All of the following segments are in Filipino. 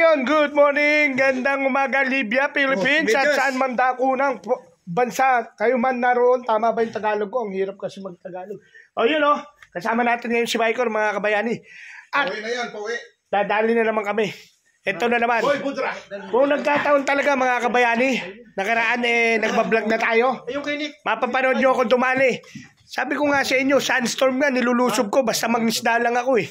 yun, good morning, gandang umaga Libya, Philippines, at saan man dako ng bansa, kayo man naroon, tama ba yung Tagalog ko? Ang hirap kasi mag-Tagalog. O yun o, kasama natin ngayon si Baikor, mga kabayani. At pauwi na yan, pauwi. Dadali na naman kami. Ito na naman. Kung nagkataon talaga mga kabayani, nakaraan nagbablog na tayo. Mapapanood nyo ako dumali. Sabi ko nga sa inyo, sandstorm nga, nilulusob ko, basta mangisda lang ako eh.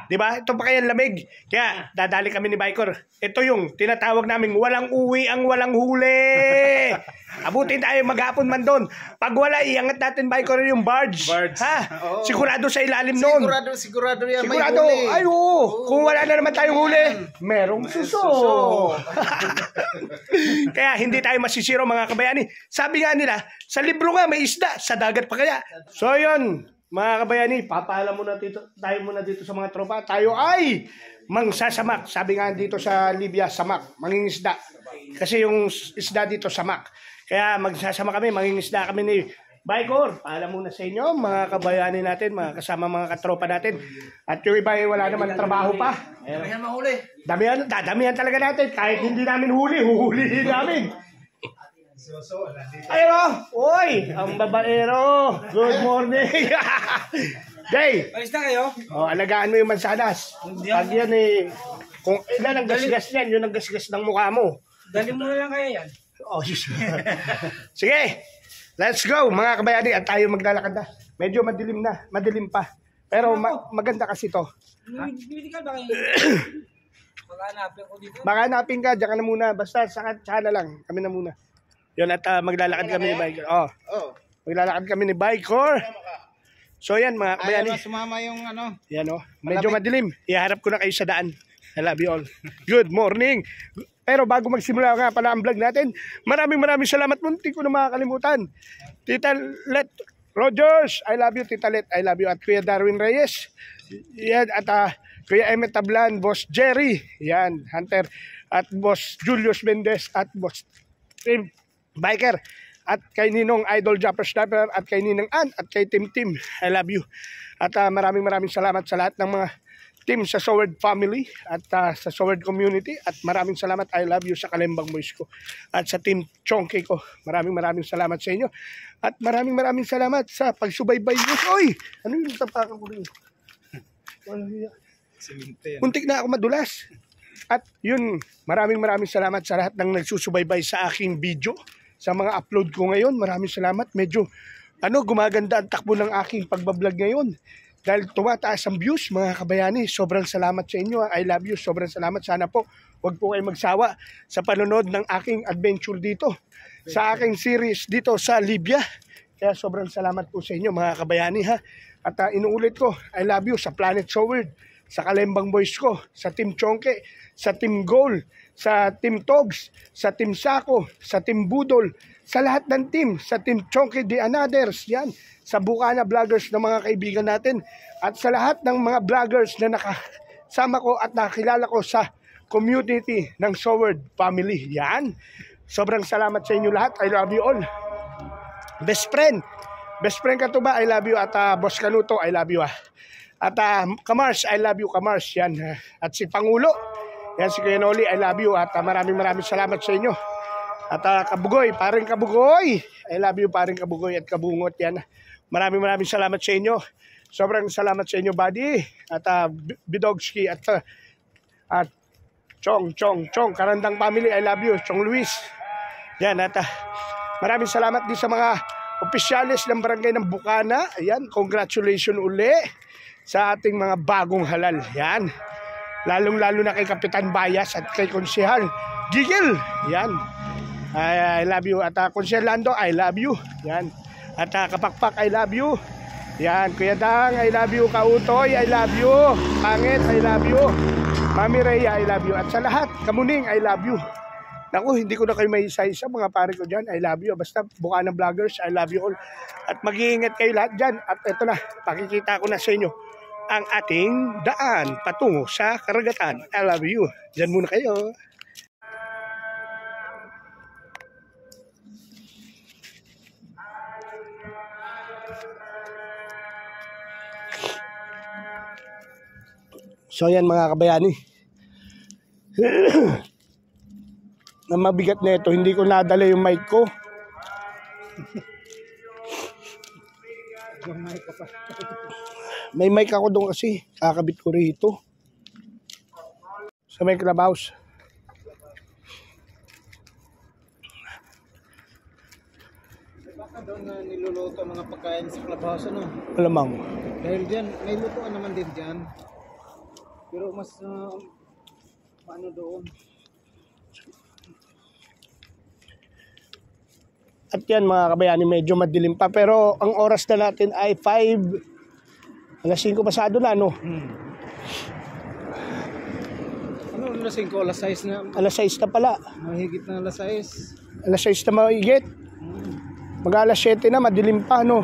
Diba? Ito pa kaya lamig. Kaya, dadali kami ni Baikor. Ito yung tinatawag namin, walang uwi ang walang huli. Abutin tayo maghapon man doon. Pag wala, iangat natin Baikor yung barge. Ha? Oo. Sigurado sa ilalim noon. Sigurado yan, sigurado. may huli. Ay, oo. Kung wala na naman tayong huli, merong suso. Kaya hindi tayo masisiro mga kabayani. Sabi nga nila, sa libro nga may isda, sa dagat pa kaya. So yun, mga kabayani, papaalam muna dito, tayo muna dito sa mga tropa. Tayo ay mangsasamak. Sabi nga dito sa Libya, samak, mangingisda. Kasi yung isda dito, samak. Kaya magsasama kami, mangingisda kami ni Baikor. Paalam muna sa inyo, mga kabayani natin, mga kasama mga katropa natin. At yung iba ay wala naman trabaho pa. Damihan mahuli. Dadamihan talaga natin. Kahit hindi namin huli, huhulihin namin. Ayun, oy, ang babaero. Good morning. Day. Alis na kayo? Oh, alagaan mo yung mansanas. Pag yan kung ilan ang gasgas yan, yun ang gasgas ng mukha mo. Dali mo na lang kaya yan. Oh, sige. Let's go, mga kabayani. At tayo maglalakad na. Medyo madilim pa. Pero maganda kasi to. Bibili ka ba kayo? Baka hanapin ko dito. Baka hanapin ka, diyan ka na muna. Basta saka na lang, kami na muna. Yun, at maglalakad kami ni Baikor. Maglalakad kami ni Baikor. So yan mga kabayani. Ayaw sumama yung ano. Yan o, medyo madilim. Iharap ko na kayo sa daan. I love you all. Good morning. Pero bago magsimula nga pala ang vlog natin, maraming salamat. Munti ko na makakalimutan. Tita Let Rogers, I love you. Tita Let, I love you. At Kuya Darwin Reyes. Yan, at Kuya Emmet Tablan, Boss Jerry. Yan, Hunter. At Boss Julius Mendez. At Boss Biker. At kay Ninong Idol Japper Snapper. At kay Ninang Ann. At kay Tim. I love you. At maraming salamat sa lahat ng mga team sa Soward family at sa Soward community. At maraming salamat. I love you sa Kalembang Boys ko. At sa Team Chonky ko. Maraming salamat sa inyo. At maraming salamat sa pagsubaybay nyo. Oy! Ano yung tapakan ko rin? Muntik na ako madulas. At yun, maraming salamat sa lahat ng nagsusubaybay sa aking video. Sa mga upload ko ngayon, maraming salamat. Medyo gumaganda ang takbo ng aking pagbablog ngayon. Dahil tumataas ang views, mga kabayani. Sobrang salamat sa inyo. I love you. Sobrang salamat. Sana po, wag po kayo magsawa sa panonood ng aking adventure dito. Sa aking series dito sa Libya. Kaya sobrang salamat po sa inyo, mga kabayani. Ha? At inuulit ko, I love you sa Planet Soward, sa Kalembang Boys ko, sa Team Chonky, sa Team Goal, sa Team Togs, sa Team Sako, sa Team Budol, sa lahat ng team, sa Team Chonky The Anothers, yan, sa Bukana Vloggers ng mga kaibigan natin, at sa lahat ng mga vloggers na nakasama ko at nakilala ko sa community ng Soward family. Yan. Sobrang salamat sa inyo lahat. I love you all. Best friend ka to ba? I love you. At Boss Kanuto, I love you. At Kamars, I love you, Kamars. Yan. At si Pangulo, yan si Kuya Noli, I love you. At maraming salamat sa inyo. At Kabugoy, paring Kabugoy, I love you, paring Kabugoy at Kabungot. Yan. Maraming salamat sa inyo. Sobrang salamat sa inyo, buddy. At Bidogski at Chong, Karandang family, I love you. Chong Luis. Yan, at maraming salamat din sa mga opisyalis ng barangay ng Bukana. Ayan, congratulations uli sa ating mga bagong halal. Yan. Lalong-lalo na kay Kapitan Bayas at kay Konsehal Gigil. Yan. I love you. At Konsehal Lando, I love you. Yan. At Kapakpak, I love you. Yan. Kuya Dang, I love you. Kautoy, I love you. Pangit, I love you. Mami Rhea, I love you. At sa lahat, Kamuning, I love you. Naku, hindi ko na kayo may isa-isa, mga pare ko dyan. I love you. Basta Bukana Vloggers, I love you all. At mag-iingat kayo lahat dyan. At ito na, pakikita ko na sa inyo ang ating daan patungo sa karagatan. I love you. Dyan muna kayo. So yan mga kabayani. Ang mabigat na ito, hindi ko nadala yung mic ko. May mic ako doon kasi, kakabit ko rito. Sa may clubhouse. Baka doon na niluluto ang mga pagkain sa clubhouse, ano? Malamang. Dahil dyan, may lutuan naman din dyan. Pero mas, paano doon? At yan mga kabayani, medyo madilim pa. Pero ang oras na natin ay 5. Alas 5 pasado na, no? Ano, alas 5, alas 6 na? Alas 6 na pala. Mahigit na alas 6. Alas 6 na maigit. Mag alas 7 na, madilim pa, no?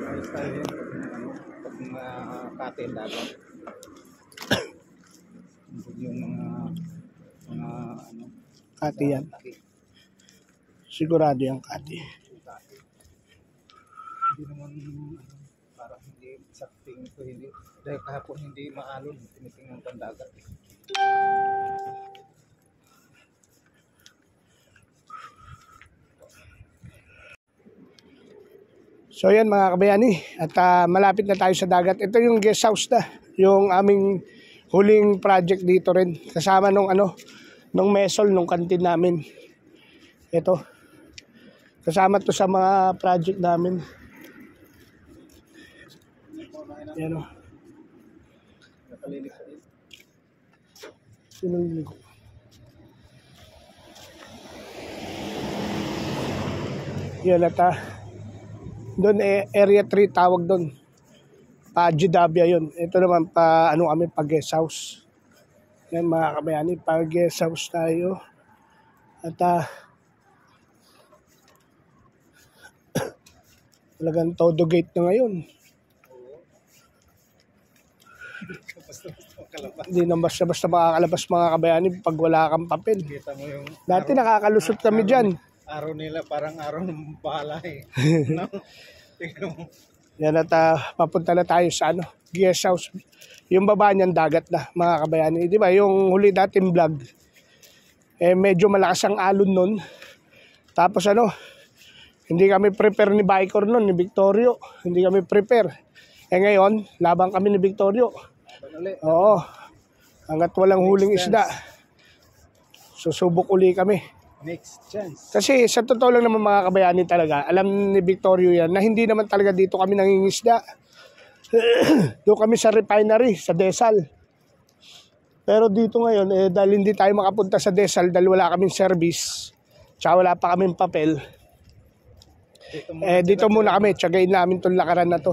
Ayos tayo yun. Pag makatin dagat. Yung mga ano. Kati yan. Sigurado yung kati. Hindi naman parang hindi sakting ito, hindi. Dahil kahapon hindi maalon, tinitingnan ng dagat. So yan mga kabayani, at malapit na tayo sa dagat. Ito yung guest house na, yung aming huling project dito rin. Kasama nung nung mesol, nung kantin namin. Ito. Kasama to sa mga project namin. Yan o. Nakalilik ko rin. Sinunod ko. Yan at doon area 3 tawag doon. Pa Jidabia yun. Ito naman pa kami pa guest house. Yan mga kabayani, pa guest house tayo. At talagang todo gate na ngayon. Hindi na basta-basta makakalabas mga kabayani pag wala kang papel. Kita mo yung Dati nakakalusot kami dyan. araw nila, parang araw ng bahala eh. No? Tingnan mo. Yan at papunta na tayo sa guest house. Yung baba niyan dagat na mga kabayani. Di ba yung huli natin vlog, medyo malakas ang alon nun. Tapos hindi kami prepare ni Bicor nun, ni Victorio. Hindi kami prepare. Ngayon, labang kami ni Victorio. Oo. Hanggat walang huling isda, susubok uli kami. Next chance. Kasi sa totoo lang naman mga kabayani talaga, alam ni Victorio yan na hindi naman talaga dito kami nangingisda. Doon kami sa refinery, sa Desal. Pero dito ngayon, dahil hindi tayo makapunta sa Desal dahil wala kaming service, tsaka wala pa kaming papel, dito muna kami, tsagain namin itong lakaran na to.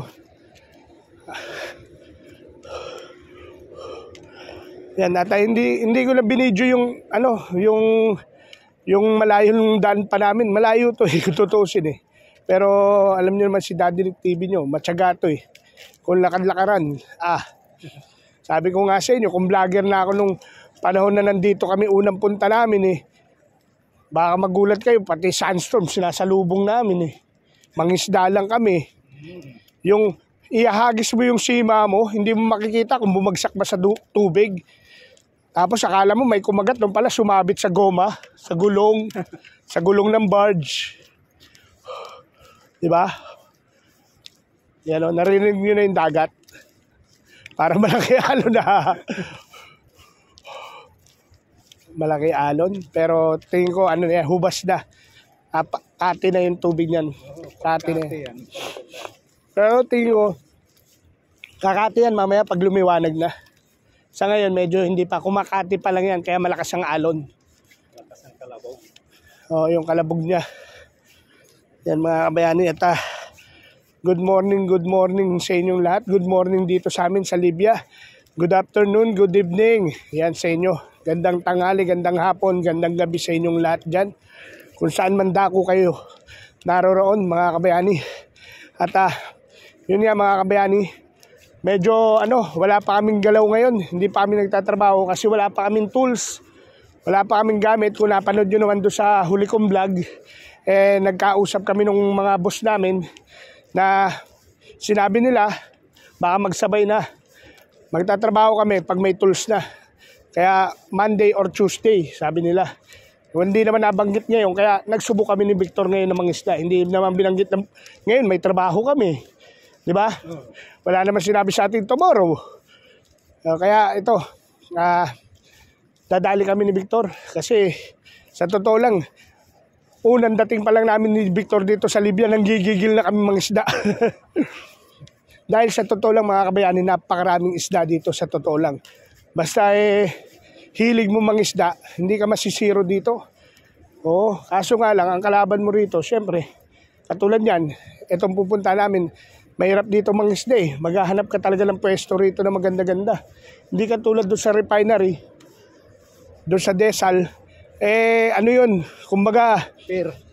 Yan, at hindi ko na binidyo yung malayo ng daan pa namin. Malayo to kung tutusin eh. Pero alam niyo naman si Daddy Nick TV nyo, matyaga to eh. Kung lakad-lakaran, sabi ko nga sa inyo, kung vlogger na ako nung panahon na nandito kami unang punta namin eh, baka magulat kayo, pati sandstorm sinasalubong namin eh. Mangisda lang kami. Yung ihahagis mo yung sima mo, hindi mo makikita kung bumagsak ba sa tubig. Tapos akala mo may kumagat, doon pala sumabit sa goma, sa gulong ng barge. Diba? Yan narinig nyo na yung dagat. Para malaki alon na. Malaki alon. Pero tingin ko hubas na. Kati na yung tubig niyan. Kati na yan. Pero tingin ko, kakati yan mamaya pag lumiwanag na. Sa ngayon, medyo hindi pa. Kumakati pa lang yan, kaya malakas ang alon. Malakas ang kalabog. Oo, yung kalabog niya. Yan mga kabayani. At good morning sa inyong lahat. Good morning dito sa amin sa Libya. Good afternoon, good evening. Yan sa inyo. Gandang tanghali, gandang hapon, gandang gabi sa inyong lahat dyan. Kung saan man dako kayo naroroon mga kabayani. At yun nga mga kabayani. Medyo wala pa kaming galaw ngayon. Hindi pa kami nagtatrabaho kasi wala pa kaming tools. Wala pa kaming gamit. Kung napanood nyo naman doon sa huli kong vlog, nagkausap kami ng mga boss namin na sinabi nila baka magsabay na. Magtatrabaho kami pag may tools na. Kaya Monday or Tuesday, sabi nila. Hindi naman nabanggit ngayon, kaya nagsubok kami ni Victor ngayon ng mangisda. Hindi naman binanggit na ngayon may trabaho kami. Di ba? Wala naman sinabi sa atin tomorrow. Kaya ito, dadali kami ni Victor. Kasi sa totoo lang, unang dating pa lang namin ni Victor dito sa Libya, nanggigigil na kami mangisda. Dahil sa totoo lang mga kabayani, napakaraming isda dito sa totoo lang. Basta hilig mo mangisda, hindi ka masisiro dito. Oo, kaso nga lang, ang kalaban mo rito, syempre, katulad yan, itong pupunta namin, mahirap dito mangisda eh. Maghahanap ka talaga ng pwesto rito na maganda-ganda. Hindi ka tulad doon sa refinery, doon sa Desal, ano yun, kumbaga,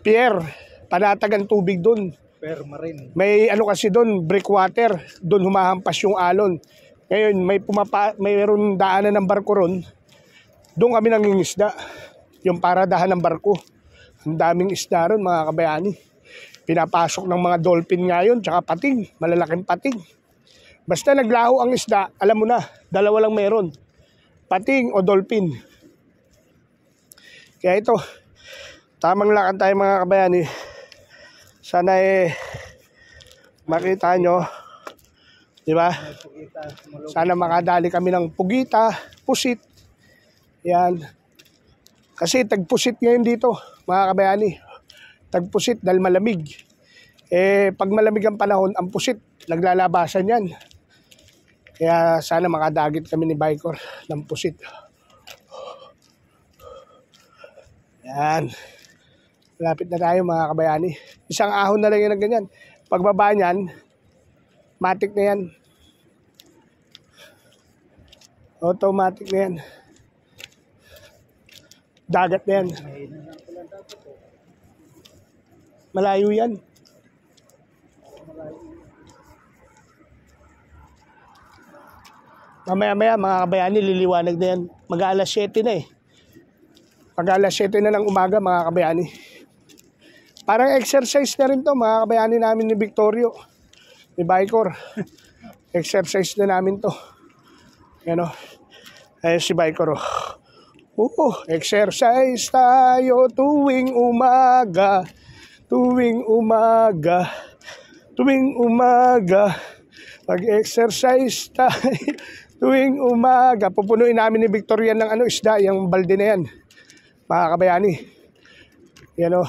pier, panatagan tubig doon. Marine. May ano kasi doon, breakwater, doon humahampas yung alon. Ngayon, mayroon daanan ng barko ron, doon kami nangingisda, yung paradahan ng barko. Ang daming isda ron mga kabayani. Pinapasok ng mga dolphin ngayon, tsaka pating, malalaking pating. Basta naglaho ang isda, alam mo na, dalawa lang meron, pating o dolphin. Kaya ito, tamang lakad tayo mga kabayani. Sana makita nyo, di ba? Sana makadali kami ng pugita, pusit. Yan. Kasi tagpusit ngayon dito, mga kabayani. Tagpusit dahil malamig. Pag malamig ang panahon, ang pusit, naglalabasan yan. Kaya sana makadagit kami ni Bicor ng pusit. Yan. Malapit na tayo mga kabayani. Isang ahon na lang yan ng ganyan. Pagbaba niyan, matik na yan. Automatic na yan. Dagat na yan. Malayo yan. Mamaya-maya mga kabayani, liliwanag na yan. Mag-aalas 7 na eh. Pag-alas 7 na ng umaga mga kabayani. Parang exercise na rin to mga kabayani namin ni Victorio, ni Bicor. Exercise na namin to. Yan o. Ayun si Bicor o. Exercise tayo tuwing umaga. Tuwing umaga. Tuwing umaga. Mag-exercise tayo tuwing umaga. Pupunuin namin ni Victoria ng isda, yung balde na yan. Mga kabayani. Yan o.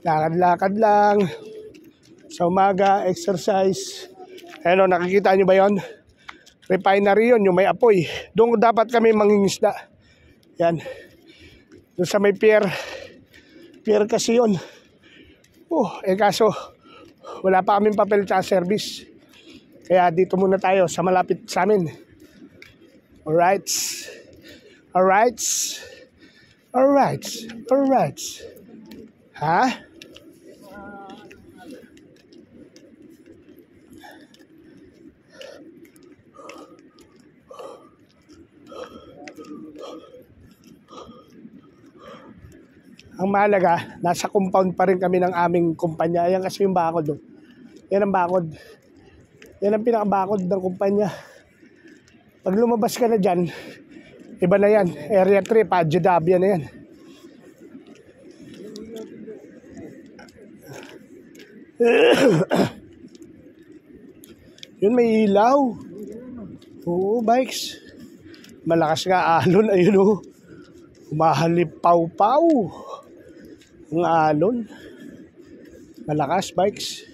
Lakad-lakad lang. Sa umaga, exercise. Ano, nakikita nyo ba yon? Refinery yon, yung may apoy. Doon dapat kami mangingisda. Yan. Doon sa may pier. Pier kasi yun. Kaso, wala pa kaming papel sa service. Kaya dito muna tayo sa malapit sa amin. Alright. Alright. Alright. Alright. Ha? Ang mahalaga, nasa compound pa rin kami ng aming kumpanya. Ayan kasi yung bakod. Yan ang bakod. Yan ang pinakabakod ng kumpanya. Pag lumabas ka na dyan, iba na yan. Area 3, Padjedabia na yan. Yun, may ilaw. Oo, bikes. Malakas nga alon. Ayun o. Umahalipaw-paw. Ang alon. Malakas, bikes.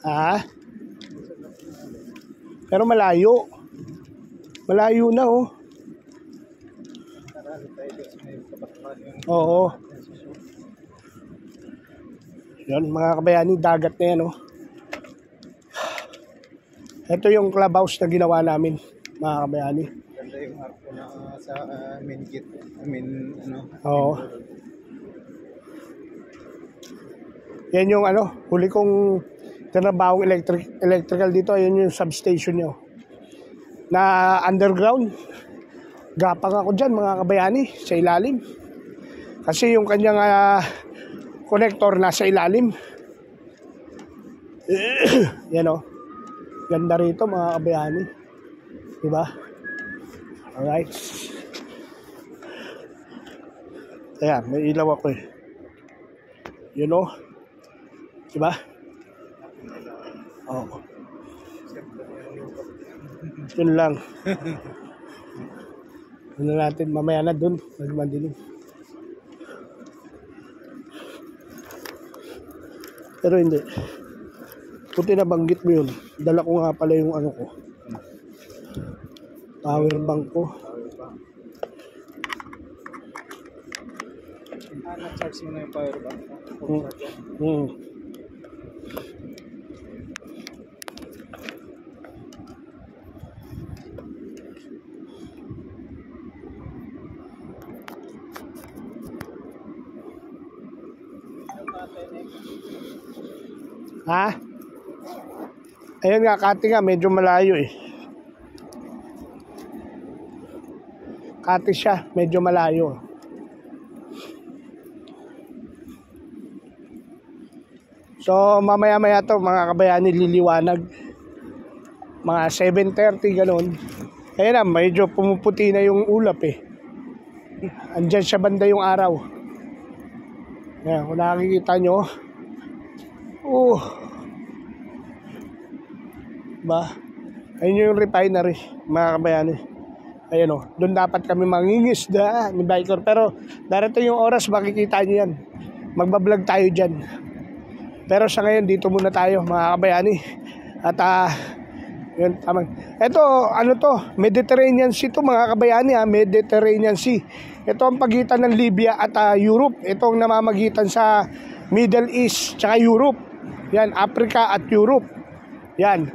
Ha? Pero malayo. Malayo na oh. Oo. Yan mga kabayani, dagat na yan oh. Ito yung clubhouse na ginawa namin mga kabayani. Ganda yung arko na sa main gate. Oo. Yan yung huli kong tinabawang electrical dito. Yan yung substation nyo. Na underground. Gapang ako dyan mga kabayani sa ilalim. Kasi yung kanyang connector nasa ilalim. Yan o. Ganda rito mga kabayani. Diba? Alright. Ayan, may ilaw ako eh. Yun o. Diba? Oo. Yun lang. Ano natin, mamaya na dun. Magmandilim. Pero hindi. Puti na banggit mo yun. Dala ko nga pala yung ano ko. Power bank ko. Na-charge mo na yung power bank. Ha? Ayun nga, Kati nga, medyo malayo eh. Kati siya, medyo malayo. So, mamaya-maya to mga kabayani liliwanag. Mga 7:30 ganun. Ayun na, medyo pumuputi na yung ulap eh. Andyan siya banda yung araw. Ayan, kung nakikita nyo. Ba? Ayun yung refinery, mga kabayani. Ayun o, doon dapat kami mangingisda ni Biker. Pero darating yung oras, makikita nyo yan. Magbablog tayo dyan. Pero sa ngayon, dito muna tayo, mga kabayani. At yun, tamang. Ito, ano to? Mediterranean Sea to, mga kabayani ha. Mediterranean Sea. Ito ang pagitan ng Libya at Europe. Ito ang namamagitan sa Middle East tsaka Europe. Yan, Africa at Europe. Yan.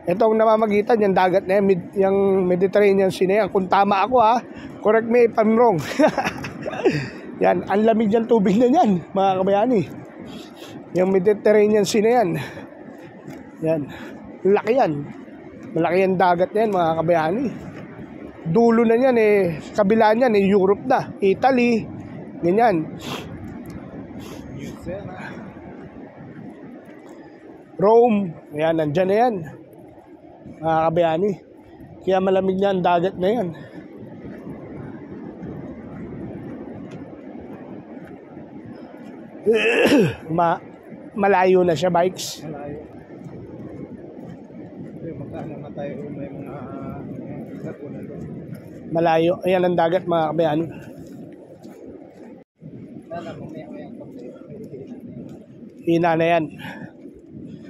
Ito ang namamagitan, yung dagat na yan, yung Mediterranean Sea na yan. Kung tama ako ha, correct me if I'm wrong. Yan, ang lamig yung tubig na yan, mga kabayani. Yung Mediterranean Sea na yan. Yan. Laki yan. Malaki yung dagat na yan, mga kabayani. Dulo na yan eh, kabila niyan eh, Europe na, Italy, ganyan. Rome, yan, nandyan na yan, mga kabayani. Kaya malamig na ang dagat na yan. Malayo na siya, bikes. Malayo. Magkano na tayo may mga nakunan doon. Malayo. Ayan ang dagat, mga kabayani. Sana mamaya Hina na yan.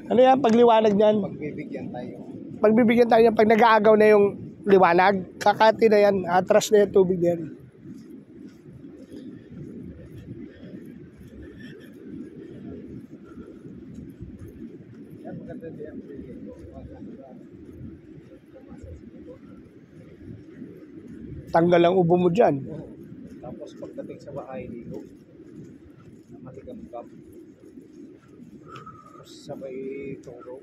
Ano yan, pagliwanag niyan? pagbibigyan tayo. Pagbibigyan tayo yan, pag nag-aagaw na yung liwanag, kakati na yan, atras na yung tubig na yan. Maganda din ang Tanggal ang ubo mo dyan. tapos pagdating sa bahay dito, matigam-gam. Tapos sabay turo.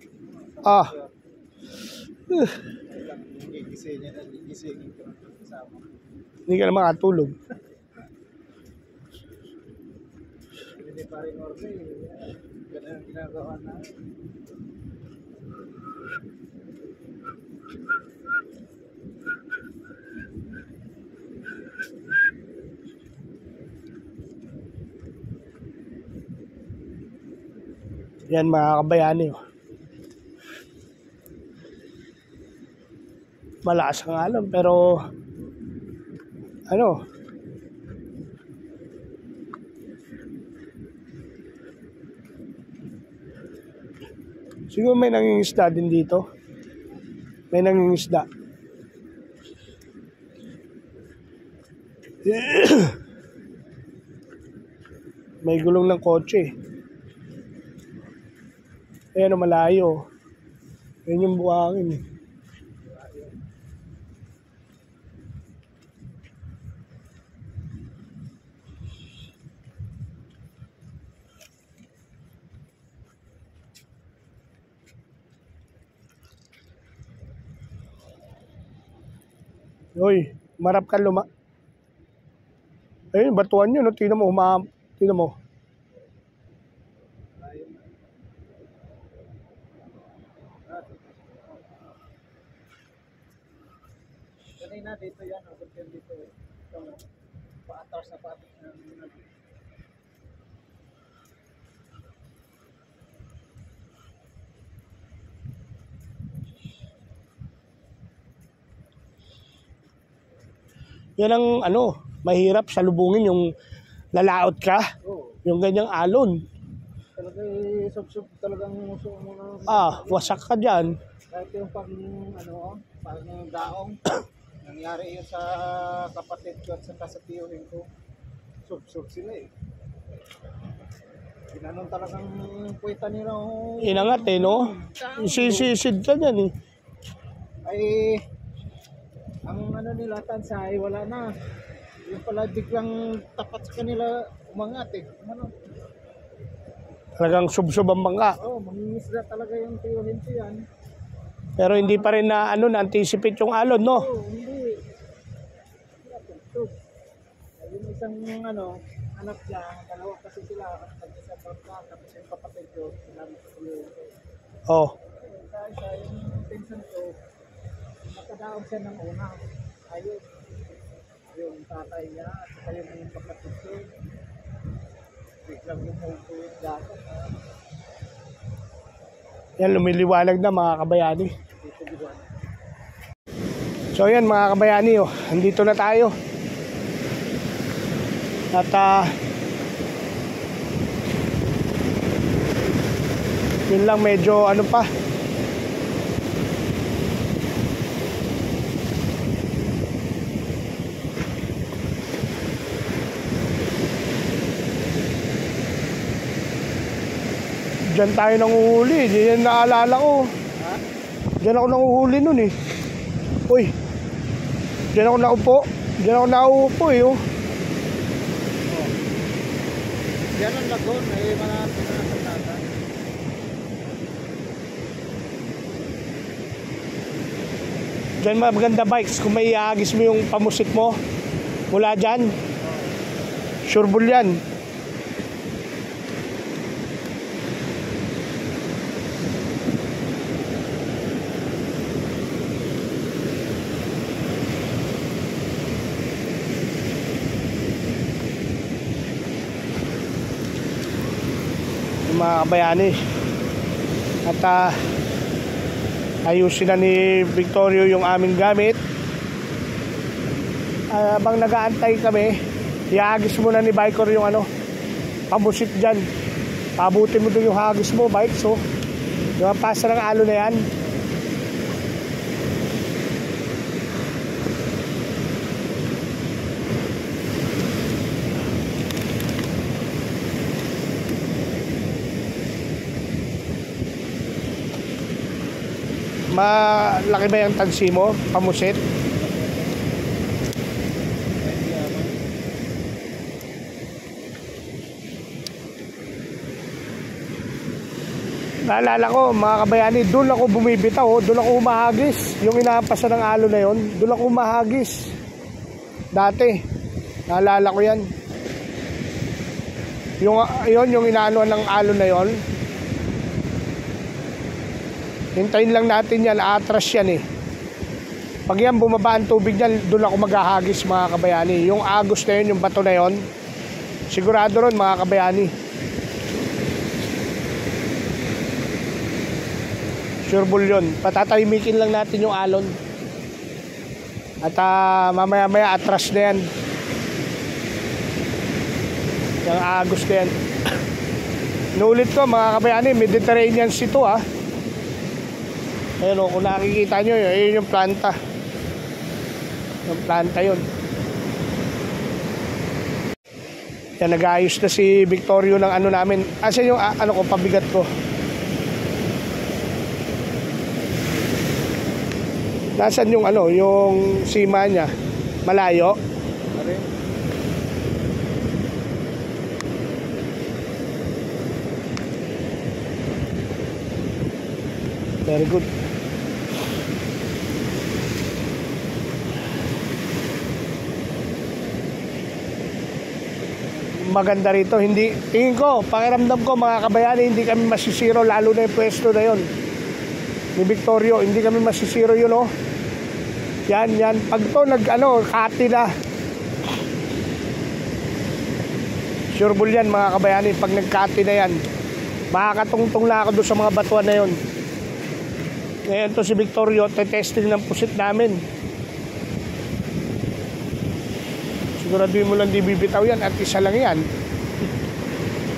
Gigising niya na, gigisingin ko kasama. Hindi ka na makatulog. Hindi pa rin order eh. Ganun ang ginagawa na. Yan, mga kabayani. Malakas ang alon, pero ano, siguro may nangingisda din dito. May nangingisda. May gulong ng kotse. Ayan o, malayo. Ayan yung buhangin eh. Hoy, Marap ka ayun, batuan nyo, no? Tingnan mo, tingnan mo. Kanina dito yan, abot yan dito. Itong paatas na paatas na Yan ang mahirap salubungin yung lalaot ka, yung ganyang alon. talaga sub-sub talagang muso mo na. Wasak ka dyan. Kahit yung pag daong, nangyari yun sa kapatid ko at saka sa tiyuhin ko. Sub-sub sila eh. Ginanon talagang puwita nila. Inangat no? Sisisid ka dyan Ay, ang nila tansay, wala na. Yung pala biglang tapat sa kanila umangat eh. Talagang sub-sub ang bangka. Mangingisda talaga yung tiyuhin ko yan. Pero hindi pa rin na-anticipate yung alon, no? Hindi. Yung isang anak niya, dalawa kasi sila, isang bangka, tapos yung kapatid ko, sinabi ko yung yung pinsan ko, nakadaog siya ng una. Ayun. Yung tatay niya, at saka yung kapatid ko. Biglang yung dagat. Yan, lumiliwanag na mga kabayani. So yan mga kabayani, andito na tayo. At yun lang, medyo pa. Diyan tayo nanguhuli. Diyan naalala ko. Diyan ako nanguhuli nun eh. Uy. Diyan ako naupo. Diyan ako naupo eh. Yan ang lagon. May malapit na natatan. Diyan maganda bikes. Kung may iagis mo yung pamusit mo. Mula dyan. Sureball yan. Mga kabayani, at ayusin na ni Victorio yung aming gamit. Habang nag-aantay kami, ihagis muna ni Biker yung pamusit dyan. Pabutin mo doon yung hagis mo, bike. So yung pasa ng alo na yan. Malaki ba yung tansi mo? Pamusit? Naalala ko mga kabayani, doon ako bumibitaw, doon ako humahagis. Yung inahampasan ng alo na yon, doon ako humahagis. Dati, naalala ko yan. Yung inaanoan ng alo na yon. Hintayin lang natin yan, atras yan eh. Pag yan bumaba ang tubig yan, doon ako maghahagis mga kabayani. Yung agos na yun, yung bato na yun, sigurado ron mga kabayani. Sureball yun. Patatahimikin lang natin yung alon. At mamaya-maya atras na yan. Yung agos na yan. Inuulit ko mga kabayani, Mediterranean Sea to Ayun kung nakikita nyo, yun yung planta. Yung planta yun. Yan, nag-aayos na si Victorio ng namin. Asa yung pabigat ko. Nasaan yung yung sima niya? Malayo? Very good. maganda rito. Hindi, tingin ko, pakiramdam ko mga kabayani, hindi kami masisiro, lalo na yung pwesto na yun ni Victorio, hindi kami masisiro yun, oh. Yan. Pag to kati na. Sure bull yan mga kabayani, pag nagkati na yan, makakatungtong na ako doon sa mga batuan na yun. Ngayon to si Victorio, testing ng pusit namin. Siguraduhin mo lang di bibitaw yan at isa lang yan.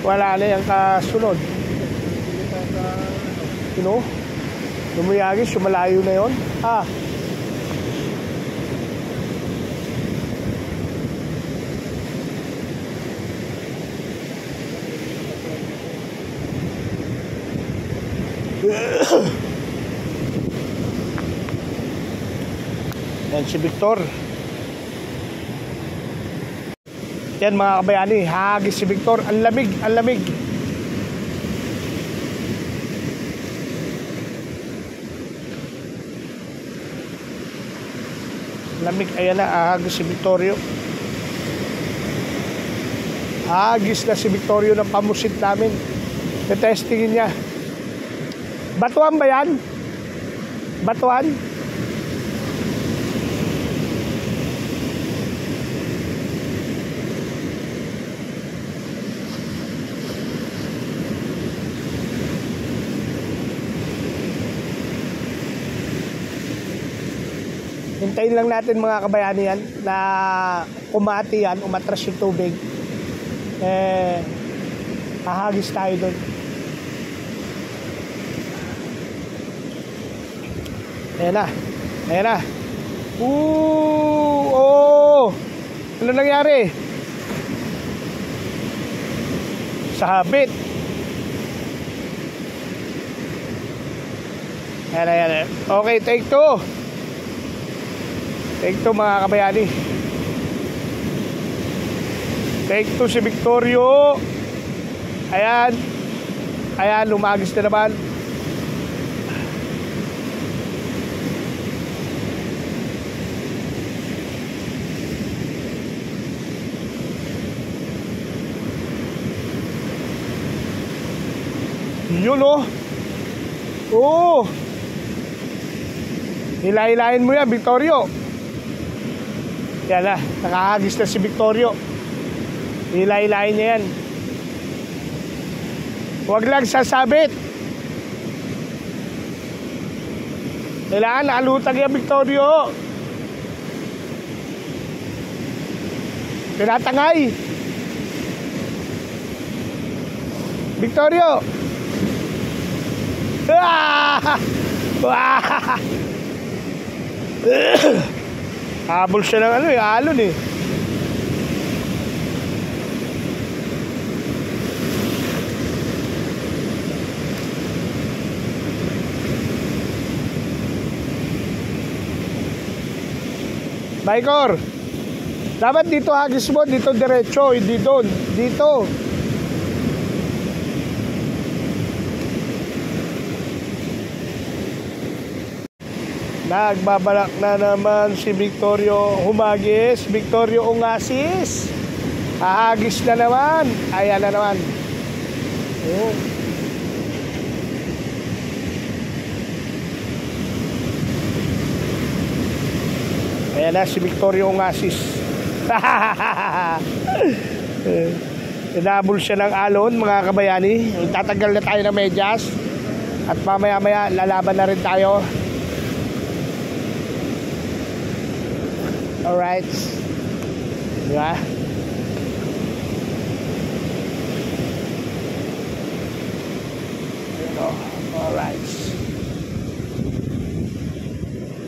Wala na yung kasunod. Lumuyagis, malayo na yun. Yan si Victor. Yan mga kabayani, hagis si Victor. Ang lamig. Lamig, ayan na, hagis si Victorio. Hagis na si Victorio ng pamusit namin. Testingin niya. Batuan ba yan? Batuan? Hintayin lang natin mga kabayani yan na kumati yan, umatras yung tubig. Hahagis tayo doon. Ayan na. Ano nangyari? Sabit. Ayan. Okay, take two. Take two mga kabayani. Take two si Victorio. Ayan, lumagis na naman. Yun, oh. Hilahin mo yan, Victorio. Yan na, nakahagis na si Victorio. Hilahin niya yan. Huwag lang sasabit. Kailangan nakalutag yan, Victorio. Tinatangay. Victorio. Habol siya ng alon eh. Baikor, dapat dito hagis mo, dito diretso, hindi doon, dito. Nagbabalak na naman si Victorio humagis. Victorio ungasis. Hahagis na naman. Ayan na naman. Oh. Ayan na si Victorio ungasis. Inabol siya ng alon mga kabayani. Tatagal na tayo ng medyas. At mamaya lalaban na rin tayo. Alright. Diba? Alright.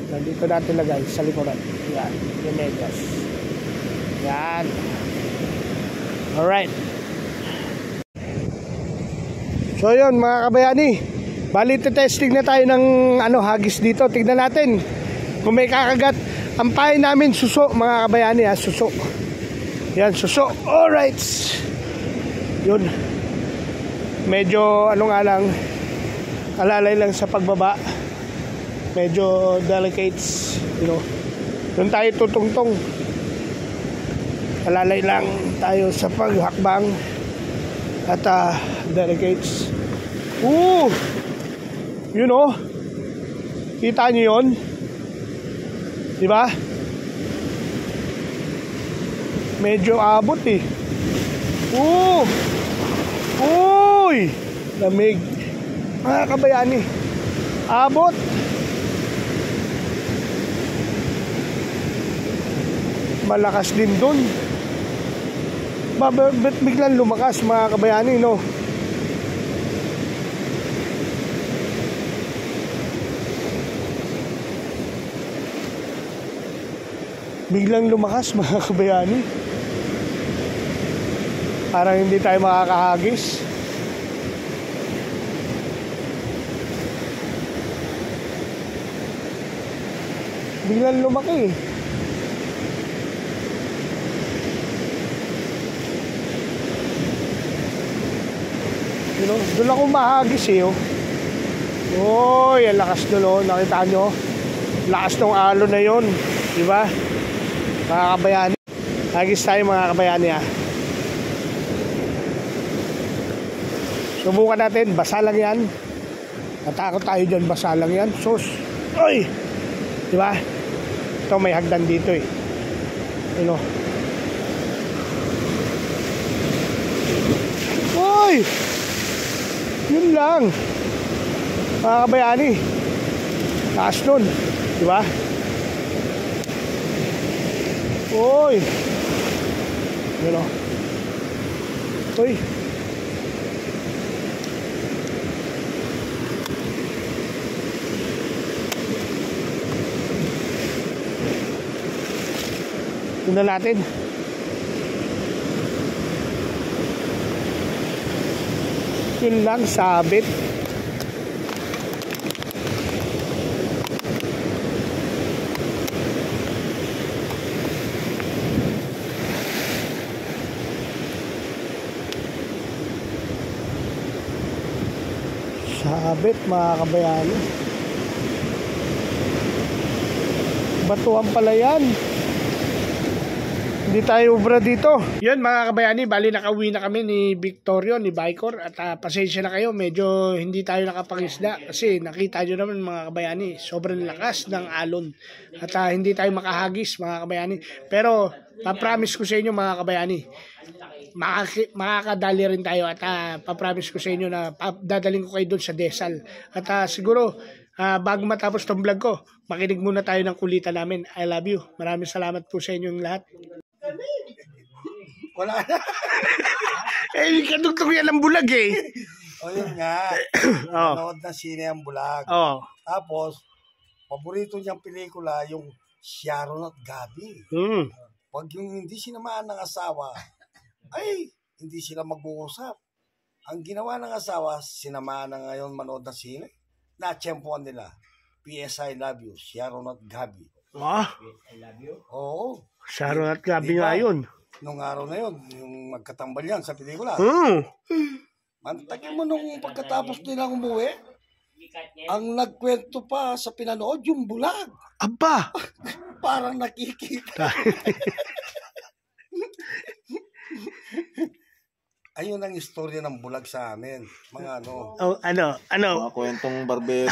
Nandito natin lagay sa likuran. Yan. Yung medyas. Yan. Alright. So yun mga kabayani. Bali testing na tayo ng hagis dito. Tignan natin kung may kakagat. Ang pahay namin suso mga kabayani suso. Yan suso. Alright. Yun. Medyo lang, alalay lang sa pagbaba. Medyo delicate, Doon tayo tutungtong. Alalay lang tayo sa paghakbang at delegates. Yun oh. Kita niyo yun? Di ba? Medyo abot eh. Uy! Lamig. Mga kabayani. Abot. Malakas din dun. Ba't biglang lumakas mga kabayani, no? Biglang lumakas mga kabayani. Parang hindi tayo makakahagis. Biglang lumaki. Doon ako mahagis eh. Oy, ang lakas doon oh. Nakita nyo? Lakas ng alon na yon, di ba? Mga kabayani. Hagis tayo mga kabayani ah. Subukan natin, basa lang yan. Natakot tayo dyan, basa lang yan. Sus! Oy! Diba? Ito may hagdan dito eh. Ano? Oy! Yun lang. Mga kabayani. Taas nun. Diba? Oy! Yun o. Oy! Tingnan natin. Yun lang, sabit. Sabit mga kabayani. Batuhan pala yan. Hindi tayo ubra dito. Yun mga kabayani, bali nakauwi na kami ni Victorio, ni Bicor. At pasensya na kayo, medyo hindi tayo nakapangisda. Kasi nakita nyo naman mga kabayani, sobrang lakas ng alon. At hindi tayo makahagis mga kabayani. Pero papromise ko sa inyo mga kabayani, makakadali rin tayo. At papromise ko sa inyo na dadaling ko kayo doon sa Desal. At siguro bago matapos tong vlog ko, makinig muna tayo ng kulitan namin. I love you. Maraming salamat po sa inyong lahat. Wala na. Eh, kadugtong yan ang bulag eh. O yun nga. Oh. Nanood na sine ang bulag. Oh. Tapos, paborito niyang pelikula yung Sharon at Gabi. Pag yung hindi sinamaan ng asawa, ay, hindi sila mag-uusap. Ang ginawa ng asawa, sinamaan na ngayon manood na sine. Na-tsempuan nila. P.S. I love you, Sharon at Gabi. I love you. Oo. Sharon at Gabi nga yun. Nung araw na yun, yung magkatambal yan sa pelikula. Mantakin mo nung pagkatapos nilang umuwi, ang nagkwento pa sa pinanood yung bulag. Aba! Parang nakikita. Ayun ang istorya ng bulag sa amin. Mga ano. Oh, ano? Mga kwentong barbero.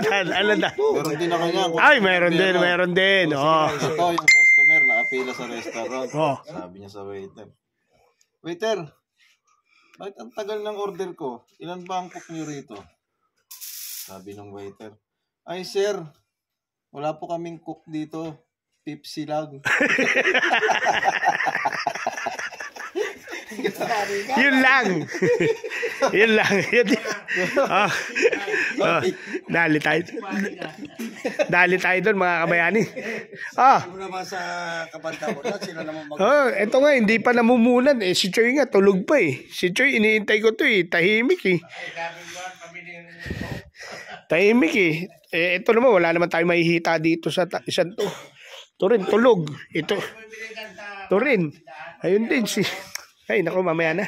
Ano na? Pero hindi na kanya. Ay, meron din. Oh. Ito yung customer na apila sa restaurant. Oh. Sabi niya sa waiter. Waiter, bakit ang tagal ng order ko? Ilan ba ang cook niyo rito? Sabi ng waiter. Ay sir, wala po kaming cook dito. Pipsi lang. Yun lang. Yun lang. Dali tayo. Dali tayo doon mga kabayani. Siguro naman sa kapantakunan, sila naman Ito nga, hindi pa namumulan. Si Choy nga, tulog pa eh. Si Choy, iniintay ko to eh. Tahimik eh. Tahimik eh. Ito naman, wala naman tayo mahihita dito sa isang to. Ito rin, tulog. Ito rin. Ayun din si... Ay, naku, mamaya na.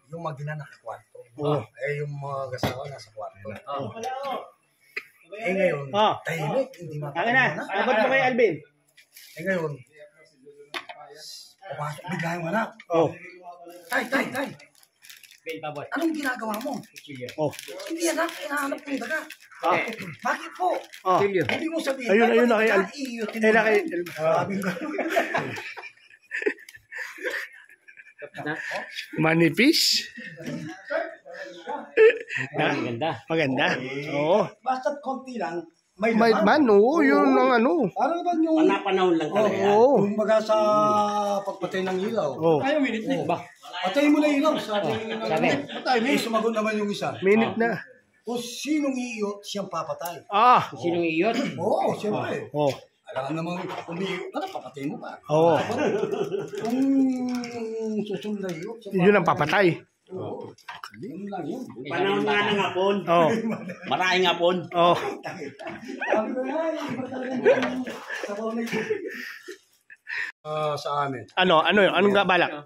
yung mag-ina nakakwarto. Oh. Yung mga kasawa nasa kwarto. Ngayon, tahimik, hindi Kaya na, abot mo kay Alvin. Ngayon, Pumasok bigla yung anak. Oh. Tay. Anong ginagawa mo? Oh. Hindi anak, hinahanap ko yung daga. Ah. Bakit po? Ah. Hindi mo sabihin. Ayun na kay Iyutin mo. Sabi ko. Manipis. Maganda. Oo. Basta't konti lang, may May laman. man, oo, yun ang ano. Parang ba yung... Panapanahon lang talaga yan. Oo. Kumbaga sa pagpatay ng ilaw. Oh. Ayaw, minute na ba? Patay mo na ilaw. Sabi. Patay mo. Sumagot naman yung isa. Minute na. Kung sinong iiyot, siyang papatay. Ah. Sinong iyot? Oo, siyempre. Oh. Alam naman, umiiyot ka na, papatay mo pa. Oo. Kung susunod na iyot, Yun ang papatay. yun lang yun. Panahon nga ng hapon. Oh. Maraming hapon. Oh. Sabi ko na, iba talaga yung sabaw na ito. Sa amin. Ano yun? Anong balak?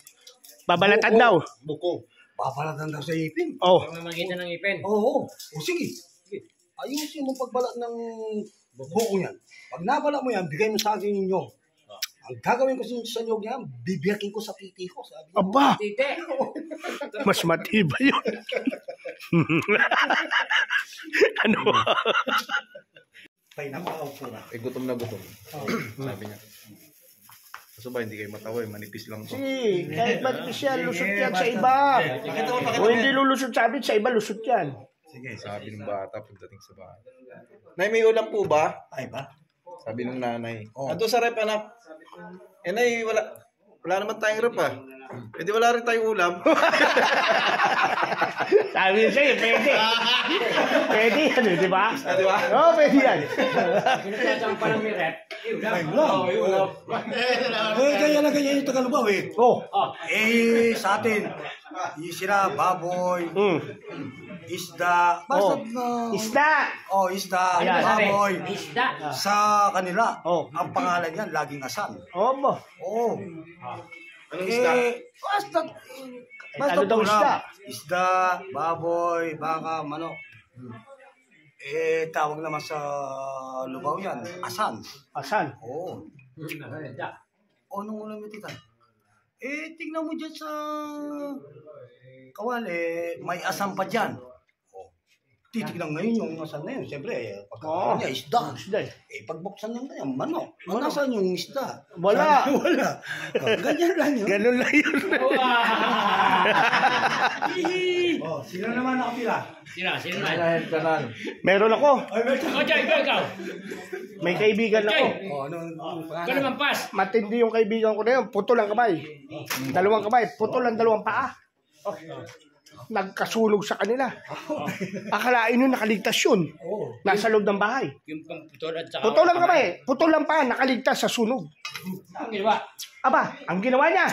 Babalatan daw. Buko. Papalatan daw sa ipin. Oh. Makita ng ipin. Oo. O sige. Ayusin mo pagbalat ng buko yan. Pag nabala mo yan, bigay mo sa akin yung nyog. Ang gagawin ko sa nyog yan, bibiyakin ko sa titi ko. Sabi ko. Aba. Tite. Mas matibay yun. Ano? Pay napakaupo na. Gutom na gutom. Sabi niya. Kaso ba, hindi kayo matawa, manipis lang to. Si, kahit manipis yan, lusot yan sa iba. O hindi lulusot sa amin, sa iba lusot yan. Sige, sabi ng bata pagdating sa bahay. Nay, may ulam po ba? Ay ba? Sabi ng nanay. Oh. Ando sa rep, anak. Nay, wala naman tayong rep ah. Eh di wala rin tayong ulam. Sabi niya sa'yo, pwede. Pwede yan, di ba? Di ba? Oo, pwede yan. Sinasang pa ng rep. Ay, ulam. Ganyan yung Tagalubaw eh. Oh. Sa atin, sila, baboy, isda, basta Isda. isda, Ayan. baboy. Isda. Sa kanila, Oh. ang pangalan yan, laging asan. Oo mo. Oo. Anong isda? Basta Ano daw ulam. isda? Isda, baboy, baka, manok. Tawag naman sa lubaw yan, asan. Asan? Oo. O, nung ulam yung tita? Tignan mo dyan sa kawali, may asan pa dyan. Titignan ngayon yung asan na yun. Siyempre, pagkakaroon niya, isda. Isda. Pagbuksan niya ganyan, manok. Nasaan yung isda? Wala. Wala. Ganyan lang yun. Ganun lang yun. Sino naman nakapila? Sino na? Kanan. Meron ako. Ikaw. May kaibigan ako. Anong Ikaw naman pas. Matindi yung kaibigan ko na yun. Putol ang kamay. Dalawang kamay. Putol ang dalawang paa. Nagkasunog sa kanila. Akalain nyo nakaligtas yun. Nasa loob ng bahay. Yung putol at saka. Putol ang kamay. Putol ang paa. Nakaligtas sa sunog. Ang ginawa. Aba, ang ginawa niya,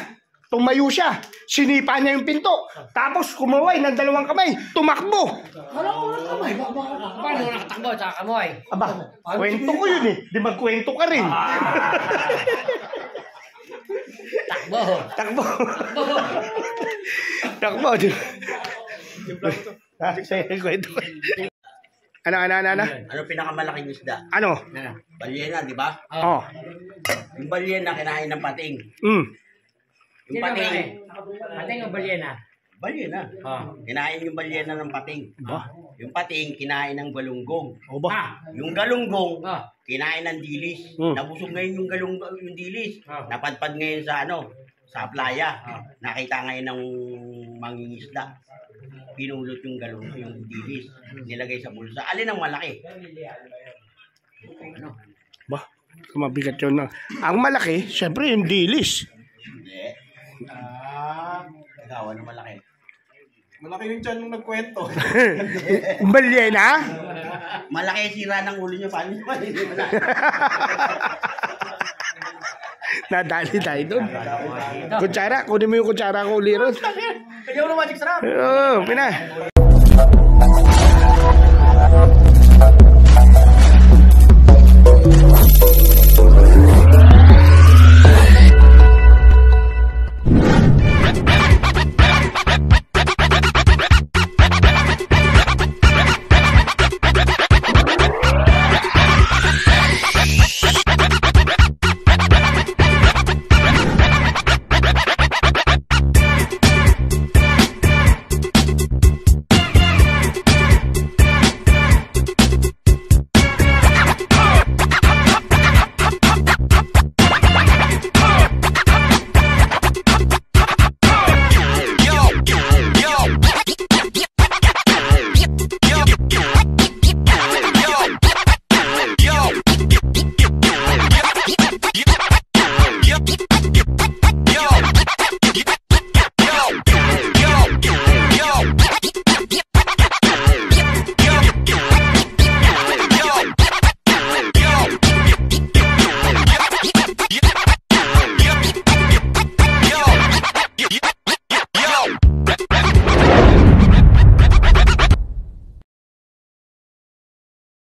tumayo siya. Sinipa niya yung pinto. Tapos kumaway ng dalawang kamay. Tumakbo. Paano nakatakbo sa kamoy? Aba, kwento ko yun eh. Di magkwento ka rin. Takbo. Takbo. Takbo. Sige, kwento ko. Ano? Ano pinakamalaking isda? Ano? Balyena, di ba? Oh. Yung balyena kinain ng pating. Yung pating, Pating o balyena? balyena. Kinain yung balyena ng pating. Yung pating, kinain ng galunggong. O ba? Yung galunggong, Ah. kinain ng dilis. Mm. Nabusog ngayon yung dilis. Napadpad ngayon sa playa. Nakita ngayon ng mangingisda. Pinulot yung yung dilis. Nilagay sa bulsa. Alin ang malaki? Ba? Mabigat yun na. Ang malaki, syempre yung dilis. Hindi. Nagawa ng malaki. Malaki yung tiyan nung nagkwento. Balyena? Malaki sira ng ulo niyo. Paano niyo malilimutan? Nadali tayo doon. Kutsara, kunin mo yung kutsara ko uli ron. Kaya mo na magic sarap. Oo, pina.